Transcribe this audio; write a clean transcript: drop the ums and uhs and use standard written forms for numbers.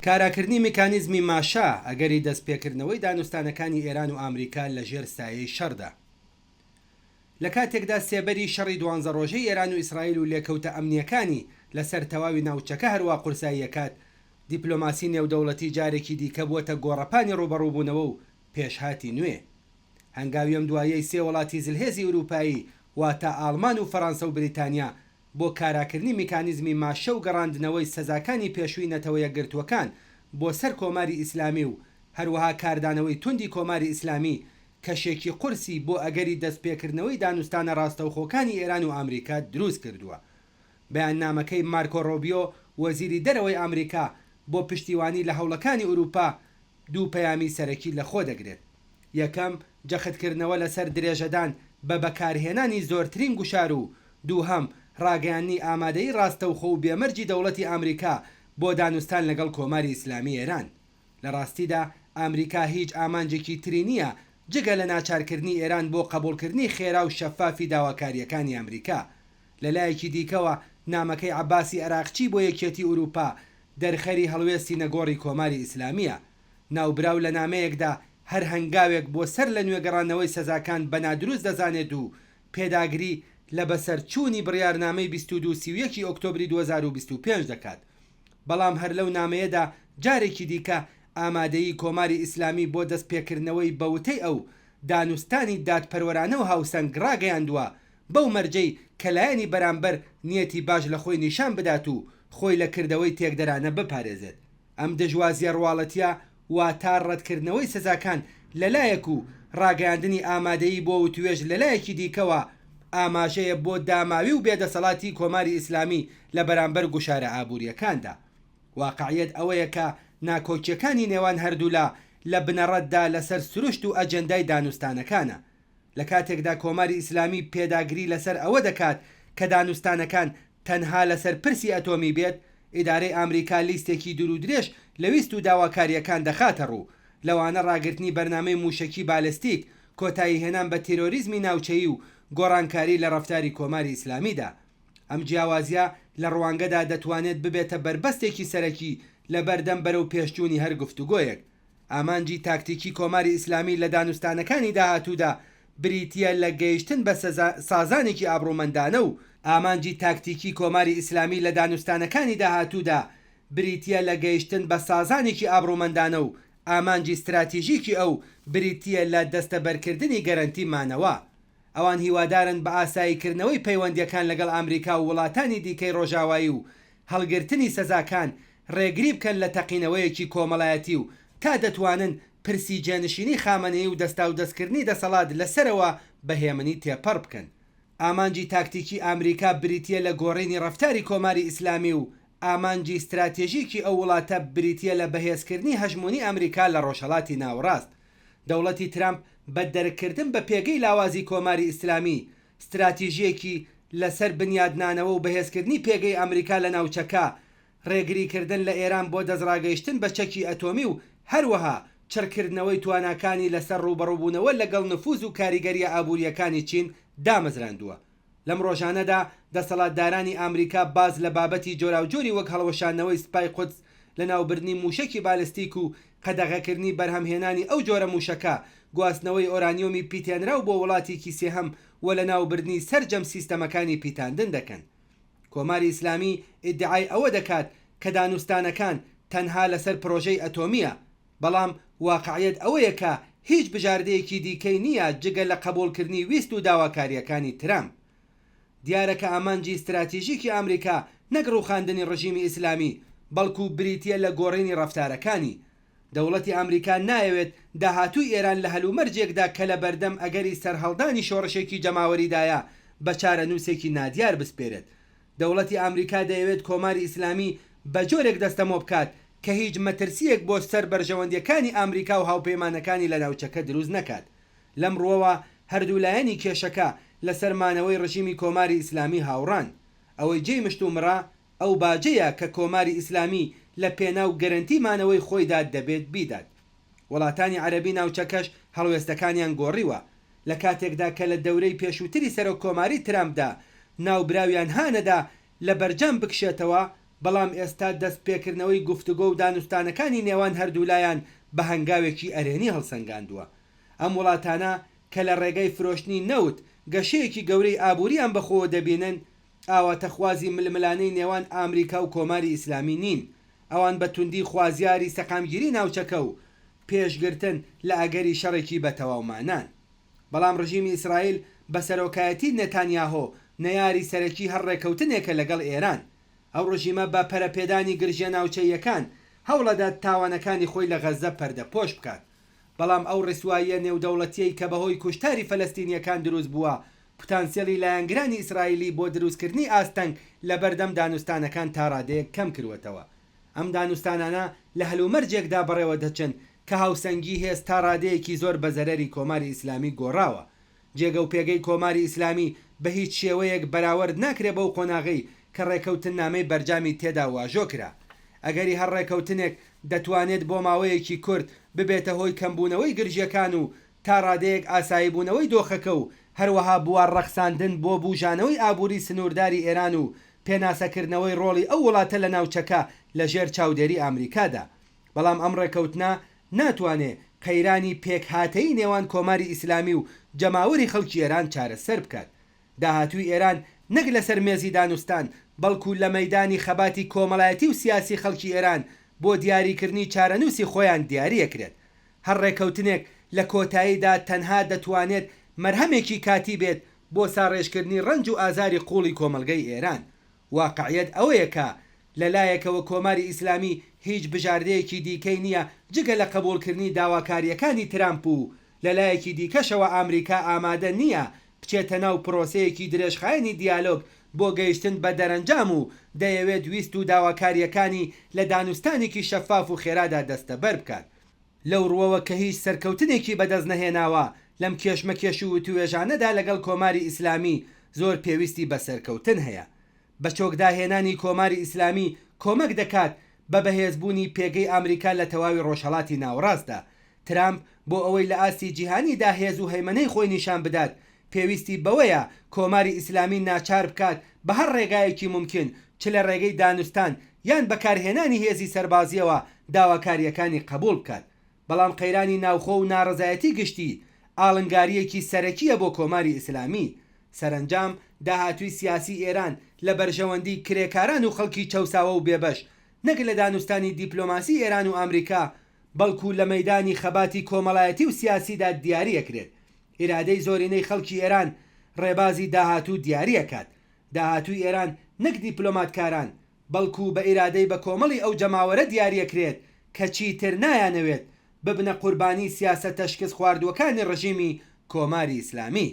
کاراکردنی میکانیزمی ماشا ئەگەری دەستپێکردنەوەی دانوستانەکانی ئێران و ئامریکا لە ژێر سایەی شەڕدا. لە کاتێکدا سێبەری شەڕی 12 ڕۆژەی ئێران و ئیسرائیل و لێکەوتە ئەمنیەکانی لەسەر تەواوی ناوچەکە هەروە قورساییەکات، دیپلۆماسی نێودەوڵەتی جارێکی دیکە بووەتە گۆڕەپانی ڕوبەڕووبوونەوە و پێشهاتی نوێ. هەنگاوی ئەم دوایەی سێ وڵاتی زلهێزی ئوروپایی واتە ئاڵمان و فەڕەنسا و بریتانیا بۆ کاراکردنی میکانیزمی ماشە و گەڕاندنەوەی سەزاکانی پێشووی نەتەوە یەکگرتووەکان بۆ سەر کۆماری ئیسلامی و هەروەها کاردانەوەی توندی کۆماری ئیسلامی کەشێکی قورسی بۆ ئەگەری دەستپێکردنەوەی دانوستانە ڕاستەوخۆکانی ئێران و ئامریکا دروست کردووە. بەیاننامەکەی مارکۆ ڕۆبیۆ وەزیری دەرەوەی ئامریکا بۆ پشتیوانی لە هەوڵەکانی ئوروپا دوو پەیامی سەرەکی لەخۆ دەگرێت. یەکەم، جەختکردنەوە لەسەر درێژەدان بە بەکارهێنانی زۆرترین گوشار و دووهەم، ڕاگەیاندنی ئامادەی ڕاستەوخۆ و بێمەرجی دەوڵەتی ئامریکا بۆ دانوستان لەگەڵ کۆماری ئیسلامی ئێران. لە ڕاستیدا ئامریکا هیچ ئامانجێکی تری نییە جگە لە ناچارکردنی ئێران بۆ قبولکردنی خێرا و شەفافی داواکاریەکانی ئەمریکا. لەلایەکی دیکەوە نامەکەی عەباسی عێراقچی بۆ یەکێتی ئوروپا دەرخەری هەڵوێستی نەگۆڕی کۆماری ئیسلامیە. ناوبراو لە نامەیەکدا هەر هەنگاوێک بۆ سەر لە نوێگەڕانەوەی سەزاکان بەنادروست دەزانێت و پێداگری لە بەسەرچوونی بڕیارنامەی 22 ئۆکتۆبری 2025 دەکات. بەڵام هەر لەو نامەیەدا جارێکی دیکە ئامادەیی کۆماری ئیسلامی بۆ دەستپێکردنەوەی بەوتەی ئەو دانوستانی دادپەروەرانە و هاوسەنگ ڕاگەیاندووە بەو مەرجەی کەلایەنی بەرامبەر نیەتی باش لە خۆی نیشان بدات و خۆی لە کردەوەی تێکدەرانە بپارێزێت. ئەم دژوازیە ڕواڵەتیە واتە ڕەتکردنەوەی سزاکان لەلایەک و ڕاگەیاندنی ئامادەیی بۆ وتوێژ لەلایەکی دیکەوە ئاماژەیە بۆ داماوی و بێدەسەڵاتی کۆماری ئیسلامی لە بەرامبەر گوشارە ئابوووریەکاندا. واقعیت ئەوەیە کە ناکۆکیەکانی نێوان هەردوولا لە بنەڕەتدا لەسەر سروشت و ئەجەندای دانوستانەکانە. لە کاتێکدا کۆماری ئیسلامی پێداگری لەسەر ئەوە دەکات کە دانوستانەکان تەنها لەسەر پرسی ئەتۆمی بێت، ئیدارەی ئامریکا لیستێکی دوور و درێژ لە ویست و داواکاریەکان دەخاتە ڕوو، لەوانە ڕاگررتنی بەرنامەی موشکی بالستیک، کۆتایی هێنان بە تیرۆریزمی ناوچەیی و گۆڕانکاری لە ڕەفتاری کۆماری ئیسلامیدا. ئەم جیاوازیە لە ڕوانگەدا دەتوانێت ببێتە بربەستێکی سەرەکی لە بەردەم بەرەو پێشچوونی هەر گفتوگۆیەک. ئامانجی تاکتیکی کۆماری ئیسلامی لە دانوستانەکانی داهاتوودا بریتیە لە گەیشتن بە سازانێکی ئابڕوومەندانە و ئامانجی تاکتیکی کۆماری ئیسلامی لە دانوستانەکانی داهاتوودا بریتیە لە گەیشتن بە سازانێکی ئابڕوومەندانە و ئامانجی استراتیژیکی ئەو بریتیە لە دەستەبەرکردنی گەرنتی مانەوە. ئەوان هیوادارن بە ئاساییکردنەوەی پەیوەندیەکان لەگەڵ ئەمریکا و وڵاتانی دیکەی ڕۆژاوایی و هەڵگرتنی سەزاکان ڕێگری بکەن لە تەقینەوەیەکی کۆمەڵایەتی و تا دەتوانن پرسی جێنشینی خامنەیی و دەستا و دەستکردنی دەسەڵات لەسەرەوە بەهێمنی تێپەڕ بکەن. ئامانجی تاکتیکی ئەمریکا بریتیە لە گۆڕینی ڕەفتاری کۆماری ئیسلامی و ئامانجی استراتێژیکی ئەو وڵاتە بریتیە لە بەهێزکردنی هەژمۆنی ئەمریکا لە ڕۆژهەڵاتی ناوەڕاست. دەوڵەتی ترامپ بە دەرکردن بە پێگەی لاوازی کۆماری ئیسلامی استراتیژیەکی لەسەر بنیادنانەوە و بەهێزکردنی پێگەی ئەمریکا لە ناوچەکە، ڕێگریکردن لە ئێران بۆ دەستڕاگەیشتن بە چەکی ئەتۆمی و هەروەها چڕکردنەوەی تواناکانی لەسەر ڕوبەڕووبوونەوە لەگەڵ نفوز و کاریگەریە ئابوووریەکانی چین دامەزراندووە. لەم ڕۆژانەدا دەسەڵاتدارانی ئامریکا باز لە بابەتی جۆراوجۆری وەک هەڵوەشانەوەی سپای قودس لە ناوبردنی موشکی بالستیک و قەدەغەکردنی بەرهەمهێنانی ئەو جۆرە موشەکە، گواستنەوەی ئۆرانیۆمی پیتێنراو بۆ وڵاتێکی سێهەم و لە ناوبردنی سەرجەم سیستەمەکانی پیتاندن دەکەن. کۆماری ئیسلامی ئیدعای ئەوە دەکات کە دانوستانەکان تەنها لەسەر پرۆژەی ئەتۆمیە، بەڵام واقعیت ئەوەیە کە هیچ بژاردەیەکی دیکەی نییە جگە لە قبولکردنی ویست و داواکاریەکانی ترامپ. دیارەکە ئامانجی استراتیژیکی ئەمریکا نەک ڕووخاندنی ڕژیمی ئیسلامی، بەڵکو بریتیە لە گۆڕینی ڕەفتارەکانی. دەوڵەتی ئەمریکا نایەوێت داهاتووی ئێران لە هەلومەرجێکدا کە لە بەردەم ئەگەری سەرهەڵدانی شۆڕشێکی جەماوەریدایە بە چارەنووسێکی نادیار بسپێرێت. دەوڵەتی ئەمریکا دەیەوێت کۆماری ئیسلامی بە جۆرێک دەستەمۆ بکات کە هیچ مەترسیەک بۆ سەر بەرژەوەندیەکانی ئەمریکا و هاوپەیمانەکانی لە ناوچەکە دروست نەکات. لەم ڕۆوە هەردوولایەنی کێشەکە لە سەرمانەوەی ڕژیمی کۆماری ئیسلامی هاوڕان. ئەوەی جێی مشتومڕا ئەو باجەیە کە کۆماری ئیسلامی لە پێناو گەرنتیمانەوەی خۆیدا دەبێت بیدات. وڵاتانی عەرەبی ناوچەکەش هەڵوێستەکانیان گۆڕیوە لە کاتێکدا کە لە دەورەی پێشووتری سەرۆک کۆماری ترامپدا ناوبراویان هانەدا لە بەرجەم بکشێتەوە بەڵام ئێستا دەست پێکردنەوەی گفتوگۆ و دانوستانەکانی نێوان هەردوولایان بە هەنگاوێکی ئەرێنی هەڵسەنگاندووە. ئەم وڵاتانە کە لە ڕێگەی فرۆشتنی نەوت گەشەیەکی گەورەی ئابووریان بەخۆوە دەبینن، ئاواتەخوازی ململانەی نێوان ئامریکا و کۆماری ئیسلامی نین. ئەوان بە توندی خوازیاری سەقامگیری ناوچەکە و پێشگرتن لە ئەگەری شەڕێکی بەتەواومانان. بەڵام ڕژیمی ئیسرائیل بە سەرۆکایەتی نێتانیاهۆ نەیاری سەرەکی هەڕێکەوتنێکە لەگەڵ ئێران. ئەو ڕژیمە بە پەرەپێدانی گرژە ناوچەیەکان هەوڵەدات تاوانەکانی خۆی لە غەزە پەردەپۆش بکات. بەڵام ئەو ڕسواییە نێودەوڵەتیەی کە بەهۆی کوشتاری فەلەستینیەکان دروست بووە، پوتانسیێلی لایەنگرانی ئیسرائیلی بۆ دروستکردنی ئاستەنگ لە بەردەم دانوستانەکان تا ڕادەیەک کەم کردوەتەوە. ئەم دانوستانانە لە هەلومەرجێکدا بەڕێوە دەچن کە هاوسەنگی هێز تا ڕادەیەکی زۆر بە زەرەری کۆماری ئیسلامی گۆڕاوە. جێگە و پێگەی کۆماری ئیسلامی بە هیچ شێوەیەک بەراورد ناکرێت بەو قۆناغی کە ڕێکەوتن نامەی بەرجامی تێدا واژۆ کرا. ئەگەری هەر ڕێکەوتنێک دەتوانێت بۆ ماوەیەکی کورت ببێتە هۆی کەمبوونەوەی گرژیەکان و تا ڕادەیەک ئاساییبوونەوەی دۆخەکە و هەروەها بوار ڕەخساندن بۆ بوژانەوەی ئابووری سنوورداری ئێران و پێناسەکردنەوەی ڕۆڵی ئەو وڵاتە لە ناوچەکە لە ژێر چاودێری ئامریکادا. بەڵام ئەم ڕێکەوتنە ناتوانێت قەیرانی پێکهاتەی نێوان کۆماری ئیسلامی و جەماوەری خەڵکی ئێران چارەسەر بکات. داهاتووی ئێران نەک لەسەر مێزی دانوستان بەڵکو لە مەیدانی خەباتی کۆمەڵایەتی و سیاسی خەڵکی ئێران بۆ دیاریکردنی چارەنووسی خۆیان دیاریەکرێت. هەر ڕێکەوتنێک لە کۆتاییدا تەنها دەتوانێت مەرهەمێکی کاتی بێت بۆ ساڕێژکردنی ڕنج و ئازاری قوڵی کۆمەلگەی ئێران. واقعیت ئەوەیە کە لەلایەکەوە کۆماری ئیسلامی هیچ بژاردەیەکی دیکەی نییە جگە لە قبولکردنی داواکاریەکانی ترامپ و لەلایەکی دیکەشەوە ئامریکا ئامادە نییە بچێتە ناو پرۆسەیەکی درێژخایەنی دیالۆگ بۆ گەیشتن بە دەرەنجام و دەیەوێت ویست و داواکاریەکانی لە دانوستانێکی شەفاف و خێرادا دەستەبەر بکات. لەو ڕووەوە کە هیچ سەرکەوتنێکی بەدەست نەهێناوە لەم کێشمەکێش و توێژانەدا لەگەڵ کۆماری ئیسلامی زۆر پێویستی بە سەرکەوتن هەیە. بە چۆکداهێنانی کۆماری ئیسلامی کۆمەک دەکات بە بەهێزبوونی پێگەی ئامریکا لە تەواوی ڕۆژهەڵاتی ناوەڕاستدا. ترامپ بۆ ئەوەی لە ئاستی جیهانیدا هێز و هەیمەنەی خۆی نیشان بدات پێویستی بەوەیە کۆماری ئیسلامی ناچار بکات بە هەر ڕێگایەکی ممکن چ لە ڕێگەی دانوستان یان بەکارهێنانی هێزی سەربازیەوە داواکاریەکانی قبول بکات. بەڵام قەیرانی ناوخۆ و ناڕزایەتی گشتی ئاڵنگاریەکی سەرەکیە بۆ کۆماری ئیسلامی. سەرنجام داهاتووی سیاسی ئێران لە بەرژەوەندی کرێکاران و خەڵکی چەوساوە و بێبەش نەک لە دانوستانی دیپلۆماسی ئێران و ئامریکا بەڵکو لە مەیدانی خەباتی کۆمەڵایەتی و سیاسیدا دیاریەکرێت. ئیرادەی زۆرینەی خەڵکی ئێران ڕێبازی داهاتوو دیاریەکات. داهاتووی ئێران نەک دیپلۆماتکاران بەڵکو بە ئیرادەی بە کۆمەڵی ئەو جەماوەرە دیاریەکرێت کە چیتر نایانەوێت ببنە قوربانی سیاسەتە شکست خواردووەکانی ڕژیمی کۆماری ئیسلامی.